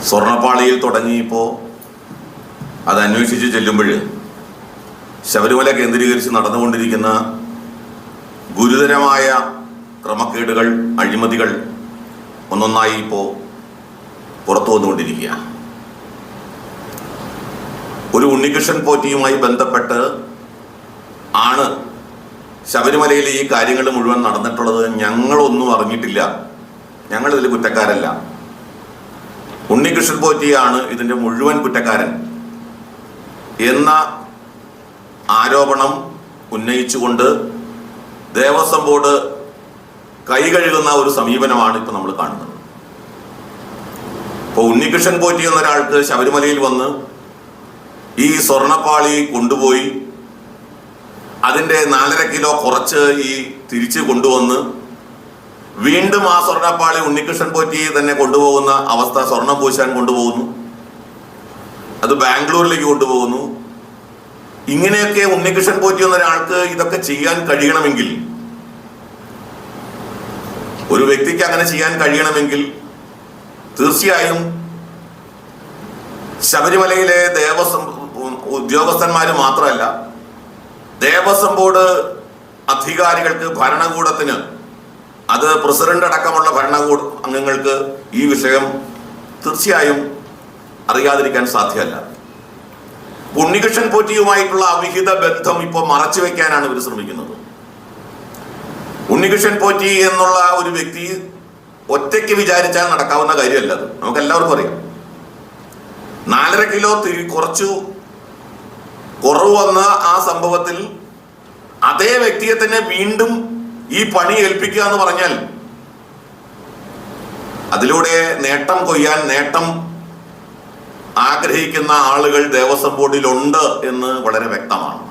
സ്വർണ്ണപ്പാളിയിൽ തുടങ്ങിയപ്പോൾ അത് അന്വേഷിച്ച് ചെല്ലുമ്പോൾ ശബരിമല കേന്ദ്രീകരിച്ച് നടന്നുകൊണ്ടിരിക്കുന്ന ഗുരുതരമായ ക്രമക്കേടുകൾ, അഴിമതികൾ ഒന്നൊന്നായി ഇപ്പോൾ പുറത്തു വന്നുകൊണ്ടിരിക്കുക. ഒരു ഉണ്ണികൃഷ്ണൻ പോറ്റിയുമായി ബന്ധപ്പെട്ട് ആണ് ശബരിമലയിലെ ഈ കാര്യങ്ങൾ മുഴുവൻ നടന്നിട്ടുള്ളത്. ഞങ്ങളൊന്നും അറിഞ്ഞിട്ടില്ല, ഞങ്ങളിതിൽ കുറ്റക്കാരല്ല, ഉണ്ണികൃഷ്ണൻ പോറ്റിയാണ് ഇതിൻ്റെ മുഴുവൻ കുറ്റക്കാരൻ എന്ന ആരോപണം ഉന്നയിച്ചുകൊണ്ട് ദേവസ്വം ബോർഡ് കൈ കഴുകുന്ന ഒരു സമീപനമാണ് ഇപ്പോൾ നമ്മൾ കാണുന്നത്. ഇപ്പോൾ ഉണ്ണികൃഷ്ണൻ പോറ്റി എന്നൊരാൾക്ക് ശബരിമലയിൽ വന്ന് ഈ സ്വർണ്ണപ്പാളി കൊണ്ടുപോയി അതിൻ്റെ 4.5 കിലോ കുറച്ച് ഈ തിരിച്ച് കൊണ്ടുവന്ന് വീണ്ടും ആ സ്വർണ്ണപ്പാളി ഉണ്ണികൃഷ്ണൻ പോറ്റി തന്നെ കൊണ്ടുപോകുന്ന അവസ്ഥ, സ്വർണം പൂശാൻ കൊണ്ടുപോകുന്നു, അത് ബാംഗ്ലൂരിലേക്ക് കൊണ്ടുപോകുന്നു. ഇങ്ങനെയൊക്കെ ഉണ്ണികൃഷ്ണൻ പോറ്റി എന്നൊരാൾക്ക് ഇതൊക്കെ ചെയ്യാൻ കഴിയണമെങ്കിൽ, ഒരു വ്യക്തിക്ക് അങ്ങനെ ചെയ്യാൻ കഴിയണമെങ്കിൽ തീർച്ചയായും ശബരിമലയിലെ ദേവസ്വം ഉദ്യോഗസ്ഥന്മാർ മാത്രമല്ല, ദേവസ്വം ബോർഡ് അധികാരികൾക്ക്, ഭരണകൂടത്തിന്, അത് പ്രസിഡന്റ് അടക്കമുള്ള ഭരണകൂട അംഗങ്ങൾക്ക് ഈ വിഷയം തീർച്ചയായും അറിയാതിരിക്കാൻ സാധ്യമല്ല. ഉണ്ണികൃഷ്ണൻ പോറ്റിയുമായിട്ടുള്ള അവിഹിത ബന്ധം ഇപ്പോൾ മറച്ചു വെക്കാനാണ് ഇവർ ശ്രമിക്കുന്നത്. ഉണ്ണികൃഷ്ണൻ പോറ്റി എന്നുള്ള ഒരു വ്യക്തി ഒറ്റയ്ക്ക് വിചാരിച്ചാൽ നടക്കാവുന്ന കാര്യമല്ല. അത് നമുക്ക് എല്ലാവർക്കും അറിയാം. 4.5 കിലോ കുറച്ചു കുറവ് വന്ന ആ സംഭവത്തിൽ അതേ വ്യക്തിയെ തന്നെ വീണ്ടും ഈ പണി ഏൽപ്പിക്കുക എന്ന് പറഞ്ഞാൽ അതിലൂടെ നേട്ടം കൊയ്യാൻ, നേട്ടം ആഗ്രഹിക്കുന്ന ആളുകൾ ദേവസ്വം ബോർഡിലുണ്ട് എന്ന് വളരെ വ്യക്തമാണ്.